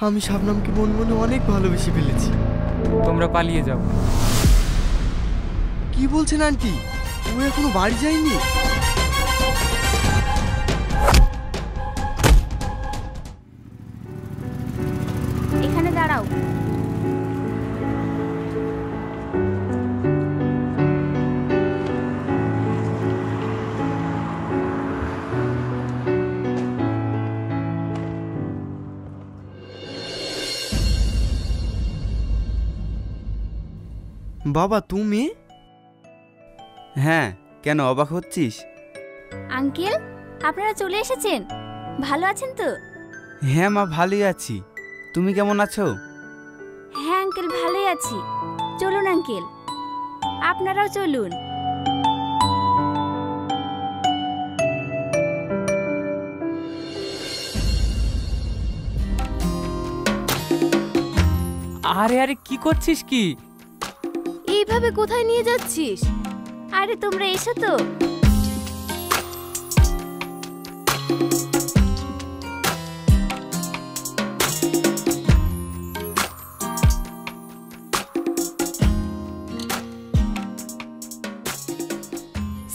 আমি শাবনামকে মন মনে অনেক ভালোবেসে ফেলেছি। তোমরা পালিয়ে যাও। কি বলছেন আন্টি? ও এখনো বাড়ি যায়নি? এখানে দাঁড়াও। বাবা তুমি? হ্যাঁ, কেন অবাক হচ্ছিস? আঙ্কেল, আপনারা চলে এসেছেন। ভালো আছেন তো? হ্যাঁ মা, ভালোই আছি। তুমি কেমন আছো? হ্যাঁ আঙ্কেল, ভালোই আছি। চলুন আঙ্কেল, আপনারাও চলুন। আরে আরে কি করছিস কি? এইভাবে কোথায় নিয়ে যাচ্ছিস? আরে তোমরা এসো তো।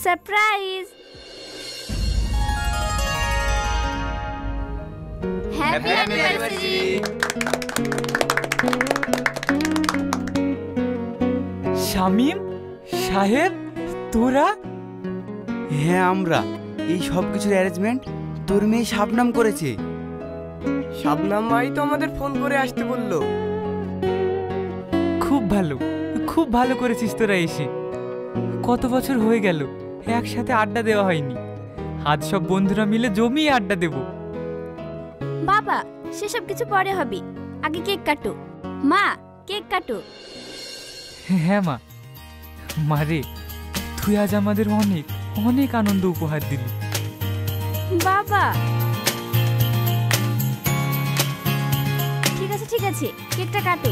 সারপ্রাইজ! Happy anniversary! শামিম সাহেব, তোরা? হ্যাঁ, আমরা। এই সব কিছুর অ্যারেঞ্জমেন্ট তোর মেয়ে শাবনাম করেছে। শাবনাম মাই তো আমাদের ফোন করে আসতে বললো। খুব ভালো, খুব ভালো করেছিস তোরা এসে। কত বছর হয়ে গেল একসাথে আড্ডা দেওয়া হয়নি। আজ সব বন্ধুরা মিলে জমিয়ে আড্ডা দেব। বাবা, সেসব কিছু পরে হবে, আগে কেক কাটো। মা, কেক কাটো। হ্যাঁ মা। মারে, তুই আজ আমাদের অনেক অনেক আনন্দ উপহার দিলি। বাবা ঠিক আছে ঠিক আছে, কেকটা কাটো।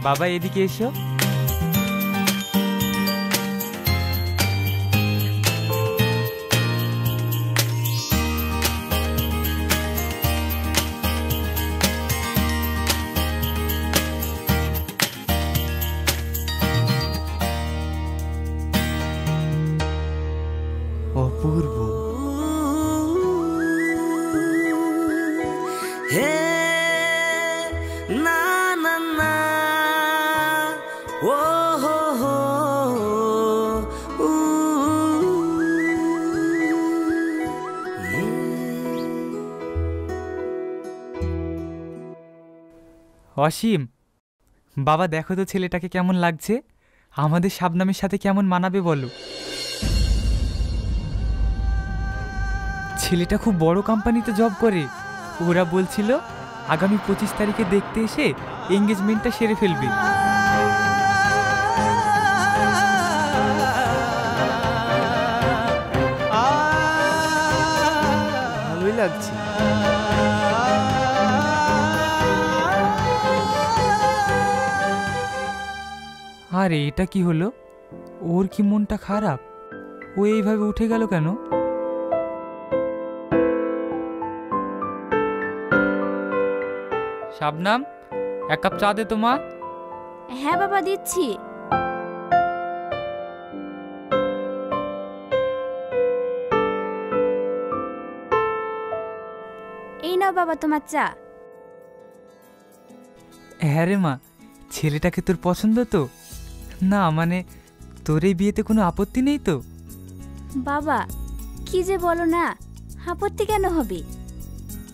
বাবা এদিকে এসো। অপূর্ব। হে না না না, ও হো হো, অসীম, বাবা দেখো তো ছেলেটাকে কেমন লাগছে। আমাদের শাবনামের সাথে কেমন মানাবে বলো। ছেলেটা খুব বড় কোম্পানিতে জব করে। ওরা বলছিল আগামী 25 তারিখে দেখতে এসে এঙ্গেজমেন্টটা সেরে ফেলবে। ভালোই লাগছে। আরে এটা কি হলো? ওর কি মনটা খারাপ? ও এইভাবে উঠে গেল কেন? শাবনাম, এক কাপ চা দে তো মা। হ্যাঁ বাবা, দিচ্ছি। এই নাও বাবা তোমার চা। হ্যাঁ রে মা, ছেলেটাকে তোর পছন্দ তো? না মানে তোর এই বিয়েতে কোনো আপত্তি নেই তো? বাবা কি যে বলো না, আপত্তি কেন হবে?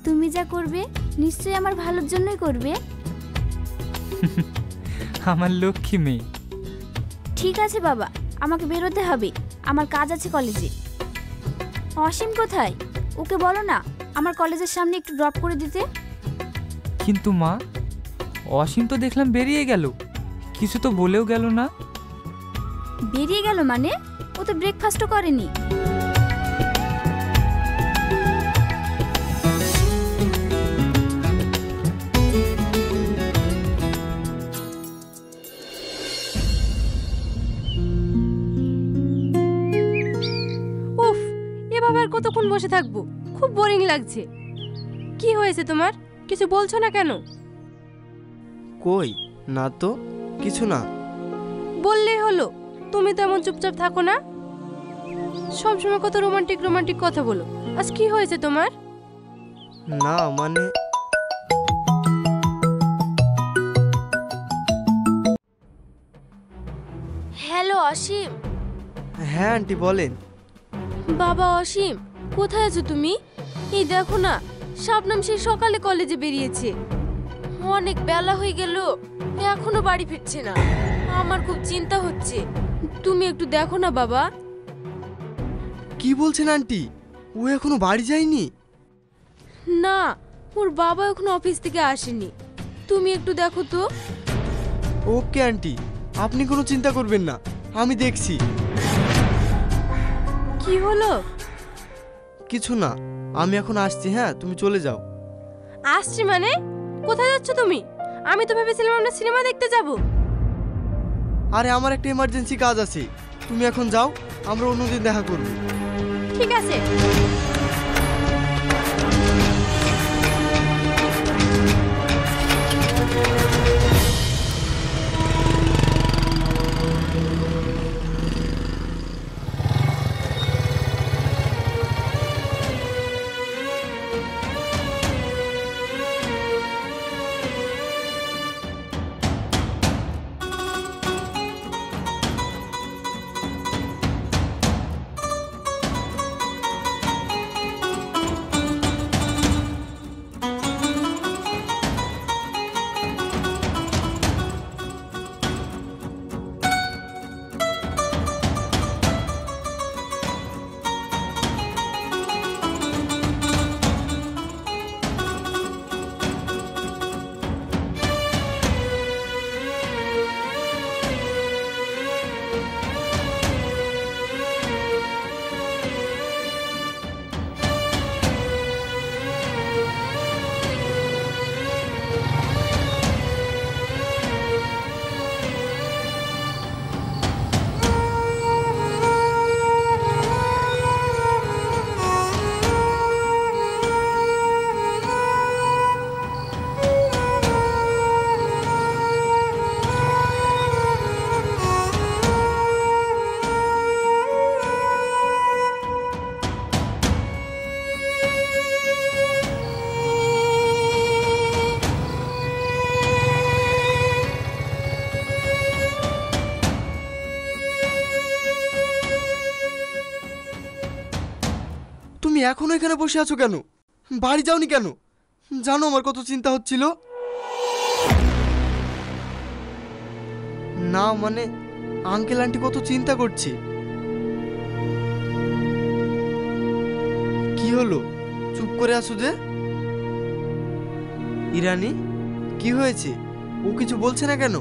তুমি যা করবে নিশ্চয়ই আমার ভালোর জন্যই করবে। আমার লক্ষ্মী মেয়ে। ঠিক আছে বাবা, আমাকে বেরোতে হবে, আমার কাজ আছে কলেজে। অসীম কোথায়? ওকে বলো না আমার কলেজের সামনে একটু ড্রপ করে দিতে। কিন্তু মা, অসীম তো দেখলাম বেরিয়ে গেল, কিছু তো বলেও গেল না। বেরিয়ে গেল মানে? ও তো ব্রেকফাস্টও করেনি। উফ, এভাবে আর কতক্ষণ বসে থাকবো? খুব বোরিং লাগছে। কি হয়েছে তোমার? কিছু বলছো না কেন? কই না তো, কিছু না। বললেই হলো, তুমি তো এমন চুপচাপ থাকো না, সবসময় কত রোমান্টিক রোমান্টিক কথা বলো। আজ কি হয়েছে তোমার? না মানে হ্যালো অসীম। হ্যাঁ আন্টি বলেন। বাবা অসীম, কোথায় আছো তুমি? এই দেখো না, শাবনাম সেই সকালে কলেজে বেরিয়েছে। অনেক বেলা হয়ে গেল, এখনো বাড়ি ফিরছে না। আমার খুব চিন্তা হচ্ছে, তুমি একটু দেখো না বাবা। কি বলছেন আন্টি, ও এখনো বাড়ি যায়নি? না, ওর বাবা এখনো অফিস থেকে আসেনি। তুমি একটু দেখো তো। ওকে আন্টি, আপনি কোনো চিন্তা করবেন না, আমি দেখছি। কি হলো? কিছু না, আমি এখন আসছি। হ্যাঁ তুমি চলে যাও। আসছি মানে? কোথায় যাচ্ছ তুমি? আমি তো ভেবেছিলাম আমরা সিনেমা দেখতে যাব। আরে আমার একটা ইমার্জেন্সি কাজ আছে, তুমি এখন যাও, আমরা অন্যদিন দেখা করব। ঠিক আছে। তুমি এখনো এখানে বসে আছো কেন? বাড়ি যাওনি কেন? জানো আমার কত চিন্তা হচ্ছিল। না মানে আঙ্কেল আন্টি কত চিন্তা করছে। কি হলো, চুপ করে আছো যে? ইরানি, কি হয়েছে? ও কিছু বলছে না কেন?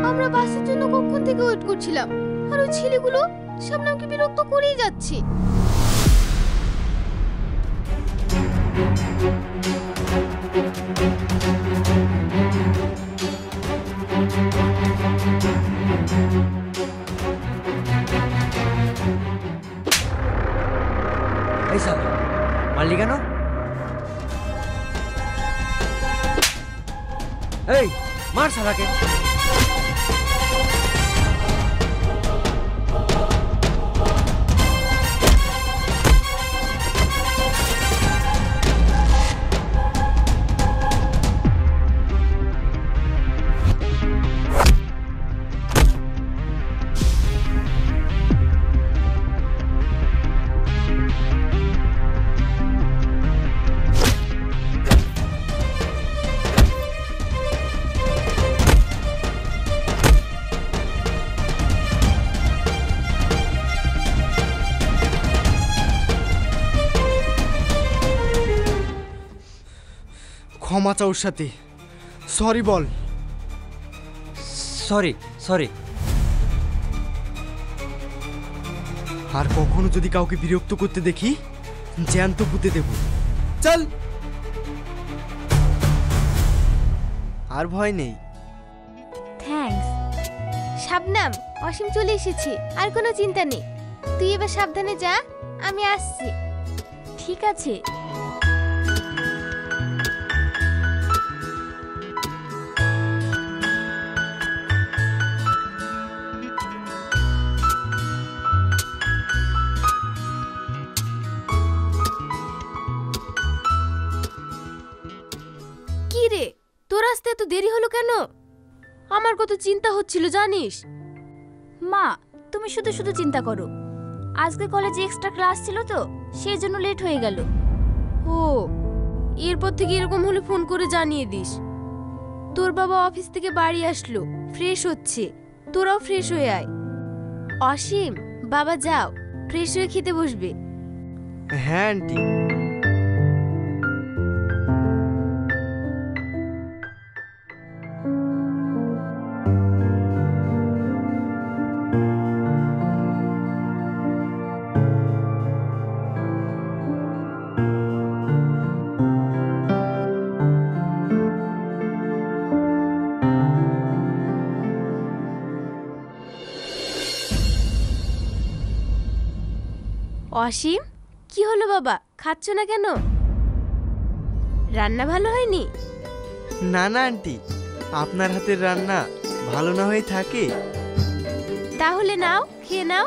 আমরা বাসের জন্য কখন থেকে ওয়েট করছিলাম, আর ওই ছেলেগুলো শাবনামকে বিরক্ত করেই যাচ্ছে। এই সালা মারলি কেন? এই মার সালাকে। ক্ষমা চাও ওর সাথে, সরি বল। Sorry sorry. আর কখনো যদি কাউকে বিরক্ত করতে দেখি জ্যান্ত পুঁতে দেব। চল। আর ভয় নেই। থ্যাঙ্কস। শাবনাম, অসীম চলে এসেছে, আর কোনো চিন্তা নেই। তুই এবার সাবধানে যা, আমি আসছি। ঠিক আছে। কি রে, তোর আসতে এত দেরি হলো কেন? আমার কত চিন্তা হচ্ছিল জানিস। মা, তুমি শুধু শুধু চিন্তা করো। আজকে কলেজে এক্সট্রা ক্লাস ছিল তো, সেই জন্য লেট হয়ে গেল। ও, এরপর থেকে এরকম হলে ফোন করে জানিয়ে দিস। তোর বাবা অফিস থেকে বাড়ি আসলো, ফ্রেশ হচ্ছে, তোরাও ফ্রেশ হয়ে আয়। অসীম, বাবা যাও, ফ্রেশ হয়ে খেতে বসবে। হ্যাঁ আন্টি। অসীম, কি হলো বাবা, খাচ্ছ না কেন? রান্না ভালো হয়নি? না না আন্টি, আপনার হাতের রান্না ভালো না হয়ে থাকে? তাহলে নাও, খেয়ে নাও।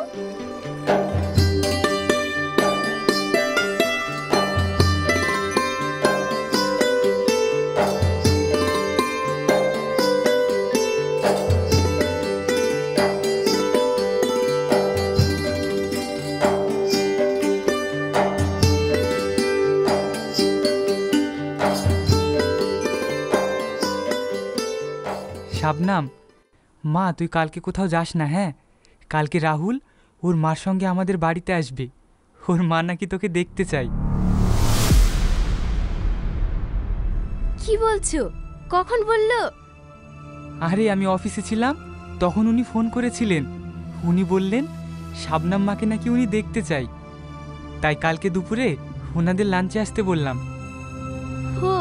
শাবনাম, মা তুই কালকে কোথাও যাস না, হ্যাঁ? কালকে রাহুল ওর মার সঙ্গে আমাদের বাড়িতে আসবে। ওর মা নাকি তোকে দেখতে চাই। কি বলছো? কখন বললো? আরে আমি অফিসে ছিলাম, তখন উনি ফোন করেছিলেন। উনি বললেন শাবনাম মাকে নাকি উনি দেখতে চাই, তাই কালকে দুপুরে ওনাদের লাঞ্চে আসতে বললাম। হো,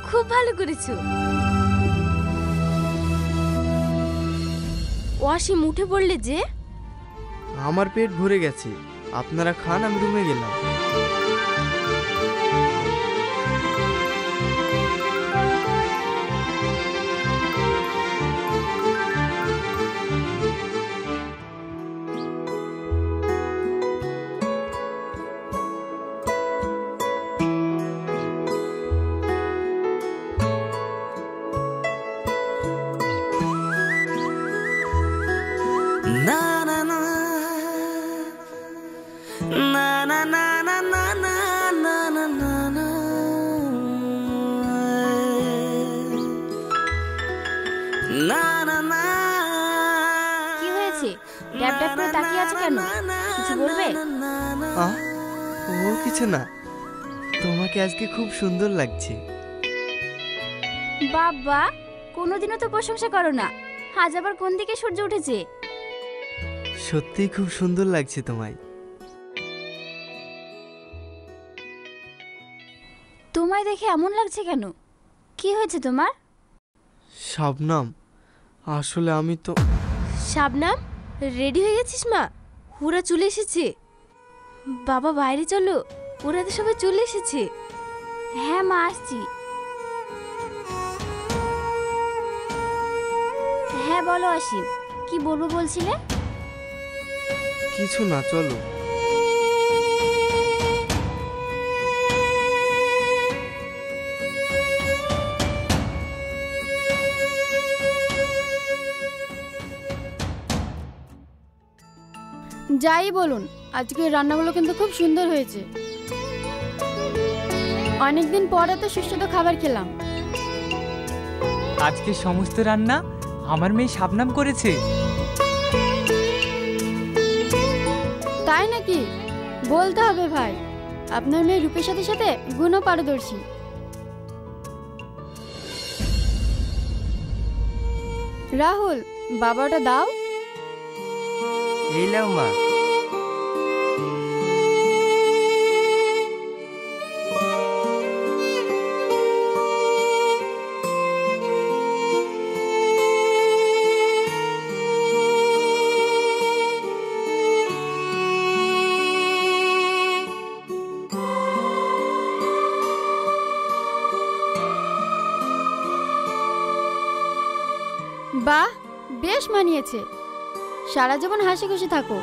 খুব ভালো করেছো। অসীম, উঠে পড়লে যে? আমার পেট ভরে গেছে, আপনারা খান, আমি রুমে গেলাম। না না না না না না না না না না না না না না না না। কি হয়েছে? ড্যাব ড্যাব করে তাকিয়ে আছো কেন? কিছু বলবে? ও কিছু না, তোমাকে আজকে খুব সুন্দর লাগছে। বাবা, কোনোদিনও তো প্রশংসা করো না, আজ আবার কোন দিকে সূর্য উঠেছে? সত্যিই খুব সুন্দর লাগছে তোমায়। তোমায় দেখে এমন লাগছে কেন? কি হয়েছে তোমার? শাবনাম, আসলে আমি তো। শাবনাম, রেডি হয়ে গেছিস মা? ওরা চলে এসেছে। বাবা বাইরে চলো, ওরা তো সবাই চলে এসেছে। হ্যাঁ মা, আসছি। হ্যাঁ বলো অসীম, কি বলবো বলছিলে? কিছু না, চলো। যাই বলুন, আজকের রান্নাগুলো কিন্তু খুব সুন্দর হয়েছে। অনেকদিন পরে তো সুস্বাদু খাবার খেলাম। আজকে সমস্ত রান্না আমার মেয়ে শাবনাম করেছে। তাই নাকি? বলতে হবে ভাই, আপনার মেয়ে রূপের সাথে সাথে গুণও পারদর্শী। রাহুল, বাবা ওটা দাও। এই নাও মা। বাহ, বেশ মানিয়েছে। সারা জীবন হাসি খুশি থাকো।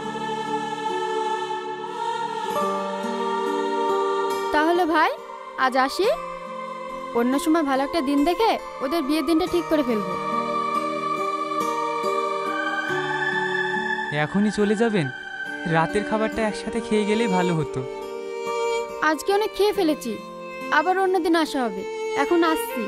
তাহলে ভাই, আজ আসি। অন্য সময় ভালো একটা দিন দেখে ওদের বিয়ের দিনটা ঠিক করে ফেলবো। এখনই চলে যাবেন? রাতের খাবারটা একসাথে খেয়ে গেলেই ভালো হতো। আজকে অনেক খেয়ে ফেলেছি, আবার অন্যদিন আসা হবে। এখন আসছি।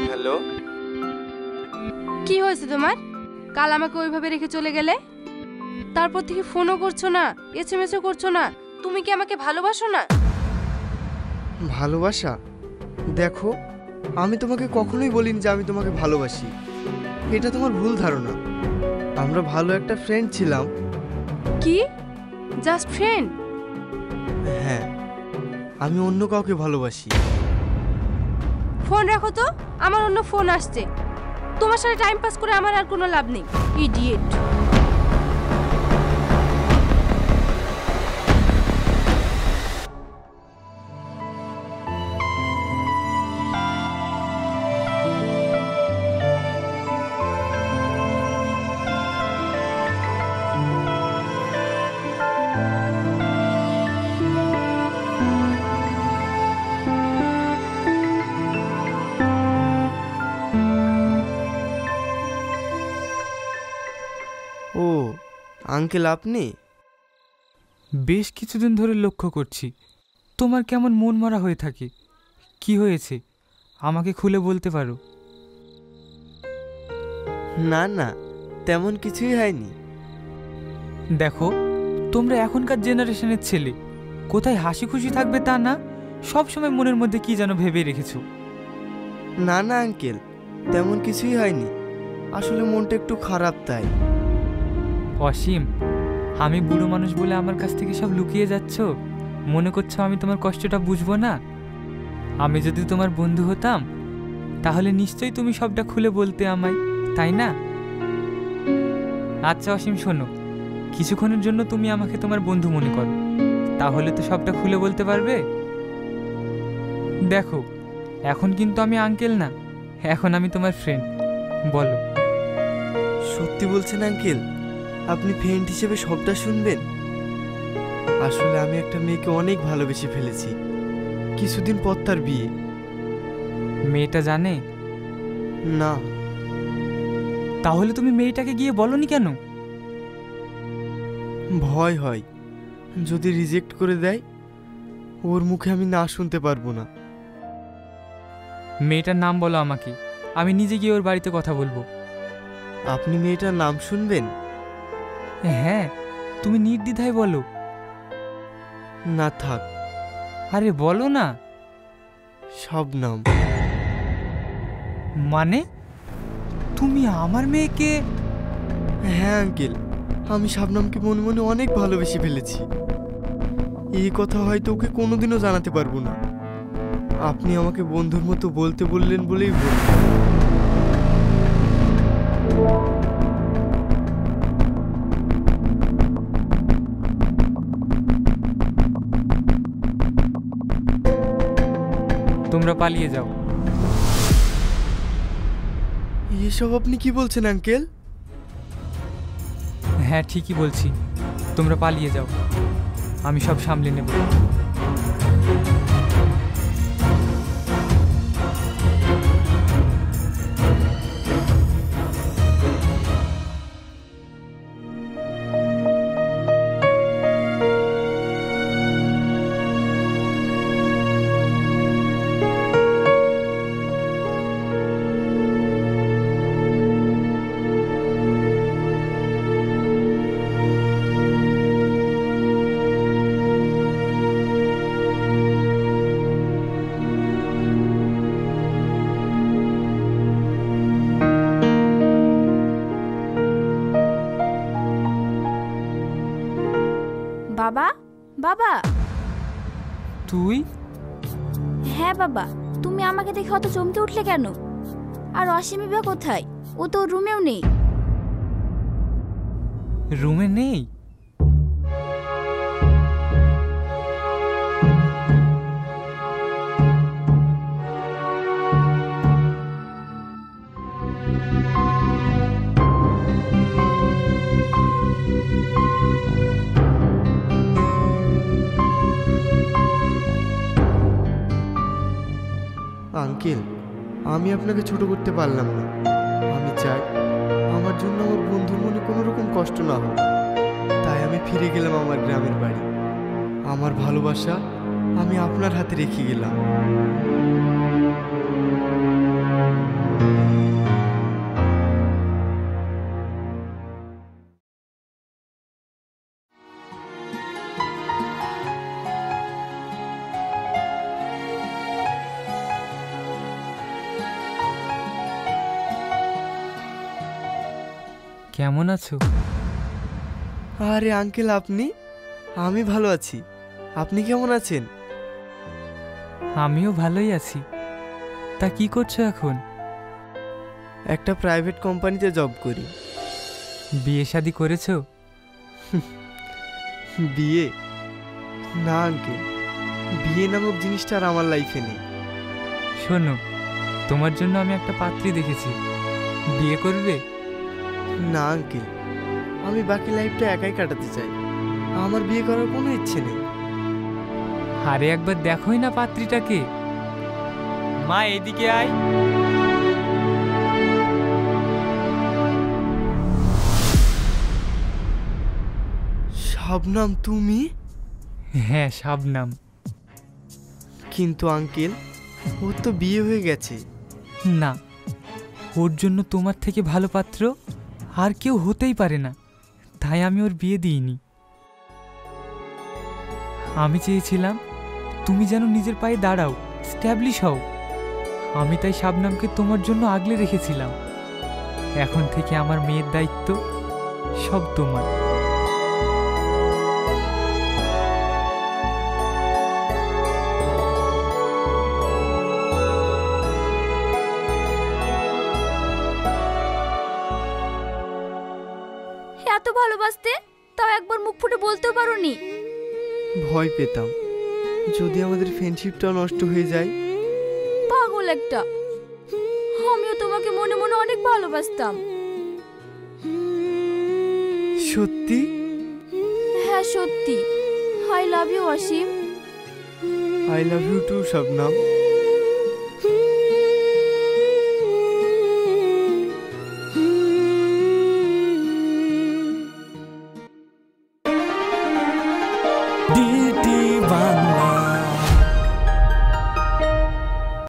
হ্যালো, কি হয়েছে তোমার? কাল আমাকে ওইভাবে রেখে চলে গেলে, তারপর থেকে ফোনও করছো না, এসএমএসও করছো না। তুমি কি আমাকে ভালোবাসো না? ভালোবাসা? দেখো, আমি তোমাকে কখনোই বলিনি যে আমি তোমাকে ভালোবাসি। এটা তোমার ভুল ধারণা। আমরা ভালো একটা ফ্রেন্ড ছিলাম। কি? Just friend? হ্যাঁ, আমি অন্য কাউকে ভালোবাসি। ফোন রাখো তো, আমার অন্য ফোন আসছে। তোমার সাথে টাইম পাস করে আমার আর কোনো লাভ নেই। ইডিয়েট। ও আঙ্কেল, আপনি? বেশ কিছুদিন ধরে লক্ষ্য করছি তোমার কেমন মন মরা হয়ে থাকে। কি হয়েছে আমাকে খুলে বলতে পারো? না না, তেমন কিছুই হয়নি। দেখো, তোমরা এখনকার জেনারেশনের ছেলে, কোথায় হাসি খুশি থাকবে তা না, সব সময় মনের মধ্যে কি যেন ভেবে রেখেছো। না না আঙ্কেল, তেমন কিছুই হয়নি। আসলে মনটা একটু খারাপ, তাই। অসীম, আমি বুড়ো মানুষ বলে আমার কাছ থেকে সব লুকিয়ে যাচ্ছ? মনে করছো আমি তোমার কষ্টটা বুঝবো না? আমি যদি তোমার বন্ধু হতাম তাহলে নিশ্চয়ই তুমি সবটা খুলে বলতে আমায়, তাই না? আচ্ছা অসীম, শোনো, কিছুক্ষণের জন্য তুমি আমাকে তোমার বন্ধু মনে করো, তাহলে তো সবটা খুলে বলতে পারবে। দেখো, এখন কিন্তু আমি আঙ্কেল না, এখন আমি তোমার ফ্রেন্ড। বলো। সত্যি বলছেন আঙ্কেল? আপনি ফ্রেন্ড হিসেবে সবটা শুনবেন? আসলে আমি একটা মেয়েকে অনেক ভালোবেসে ফেলেছি। কিছুদিন পর তার বিয়ে। মেয়েটা জানে? না। তাহলে তুমি মেয়েটাকে গিয়ে বলনি কেন? ভয় হয়, যদি রিজেক্ট করে দেয় ওর মুখে আমি না শুনতে পারবো না। মেয়েটার নাম বলো আমাকে, আমি নিজে গিয়ে ওর বাড়িতে কথা বলবো। আপনি মেয়েটার নাম শুনবেন? হ্যাঁ, তুমি নির্দ্বিধায় বলো। না থাক। আরে বলো না। শবনম। মানে তুমি আমার মেয়েকে? হ্যাঁ আঙ্কেল, আমি শবনমকে মনে মনে অনেক ভালোবেসে ফেলেছি। এই কথা হয়তো ওকে কোনোদিনও জানাতে পারবো না। আপনি আমাকে বন্ধুর মতো বলতে বললেন বলেই বললাম। তোমরা পালিয়ে যাও। এসব আপনি কি বলছেন আঙ্কেল? হ্যাঁ, ঠিকই বলছি, তোমরা পালিয়ে যাও, আমি সব সামলে নেব। বাবা, বাবা। তুই? হ্যাঁ বাবা, তুমি আমাকে দেখে অত চমকে উঠলে কেন? আর অসীম বা কোথায়? ও তো রুমেও নেই। রুমে নেই? আঙ্কেল, আমি আপনাকে ছোট করতে পারলাম না। আমি চাই আমার জন্য আমার বন্ধুর মনে কোনো রকম কষ্ট না হোক। তাই আমি ফিরে গেলাম আমার গ্রামের বাড়ি। আমার ভালোবাসা আমি আপনার হাতে রেখে গেলাম। কেমন আছো? আরে আঙ্কেল, আপনি? আমি ভালো আছি। আপনি কেমন আছেন? আমিও ভালোই আছি। তা কি করছো এখন? একটা প্রাইভেট কোম্পানিতে জব করি। বিয়ে শাদী করেছো? বিয়ে? না আঙ্কেল, বিয়ে নামক জিনিসটা আর আমার লাইফে নেই। শোনো, তোমার জন্য আমি একটা পাত্রী দেখেছি। বিয়ে করবে? না আঙ্কেল, আমি বাকি লাইফটা একাই কাটাতে চাই। আমার বিয়ে করার কোনো ইচ্ছে নেই। আরে একবার দেখোই না পাত্রীটাকে। মা, এদিকে আয়। শাবনাম, তুমি? হ্যাঁ, শাবনাম। কিন্তু আঙ্কেল, ওর তো বিয়ে হয়ে গেছে। না, ওর জন্য তোমার থেকে ভালো পাত্র আর কেউ হতেই পারে না। তাই আমি ওর বিয়ে দিইনি। আমি চেয়েছিলাম তুমি যেন নিজের পায়ে দাঁড়াও, স্ট্যাবলিশ হও। আমি তাই শাবনামকে তোমার জন্য আগলে রেখেছিলাম। এখন থেকে আমার মেয়ের দায়িত্ব সব তোমার। এত ভালোবাসতে, তাও একবার মুখ ফুটে বলতেও পারোনি। ভয় পেতাম যদি আমাদের ফ্রেন্ডশিপটাও নষ্ট হয়ে যায়। পাগল একটা। আমিও তোমাকে মনে মনে অনেক ভালোবাসতাম। সত্যি? হ্যাঁ সত্যি। I love you Asim. I love you too Shabnam.